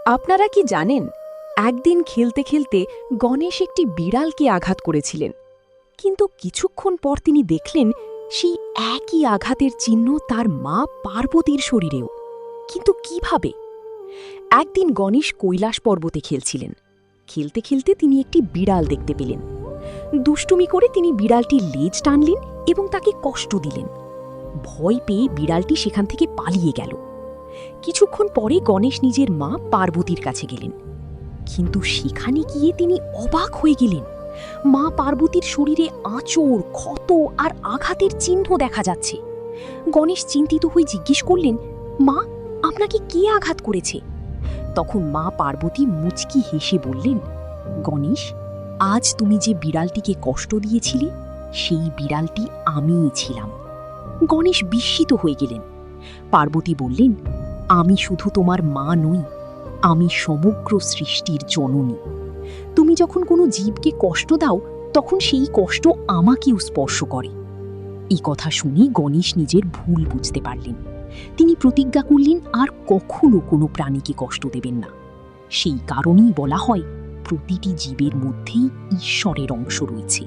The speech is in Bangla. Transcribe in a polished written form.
আপনারা কি জানেন, একদিন খেলতে খেলতে গণেশ একটি বিড়ালকে আঘাত করেছিলেন, কিন্তু কিছুক্ষণ পর তিনি দেখলেন সেই একই আঘাতের চিহ্ন তার মা পার্বতীর শরীরেও। কিন্তু কিভাবে? একদিন গণেশ কৈলাস পর্বতে খেলছিলেন। খেলতে খেলতে তিনি একটি বিড়াল দেখতে পেলেন। দুষ্টুমি করে তিনি বিড়ালটির লেজ টানলেন এবং তাকে কষ্ট দিলেন। ভয় পেয়ে বিড়ালটি সেখান থেকে পালিয়ে গেল। কিছুক্ষণ পরে গণেশ নিজের মা পার্বতীর কাছে গেলেন, কিন্তু সেখানে গিয়ে তিনি অবাক হয়ে গেলেন। মা পার্বতীর শরীরে আঁচড়, ক্ষত আর আঘাতের চিহ্ন দেখা যাচ্ছে। গণেশ চিন্তিত হয়ে জিজ্ঞেস করলেন, মা, আপনাকে কে আঘাত করেছে? তখন মা পার্বতী মুচকি হেসে বললেন, গণেশ, আজ তুমি যে বিড়ালটিকে কষ্ট দিয়েছিলে সেই বিড়ালটি আমিই ছিলাম। গণেশ বিস্মিত হয়ে গেলেন। পার্বতী বললেন, আমি শুধু তোমার মা নই, আমি সমগ্র সৃষ্টির জননী। তুমি যখন কোনো জীবকে কষ্ট দাও তখন সেই কষ্ট আমাকেও স্পর্শ করে। এই কথা শুনে গণেশ নিজের ভুল বুঝতে পারলেন। তিনি প্রতিজ্ঞা করলেন আর কখনো কোনো প্রাণীকে কষ্ট দেবেন না। সেই কারণেই বলা হয়, প্রতিটি জীবের মধ্যেই ঈশ্বরের অংশ রয়েছে।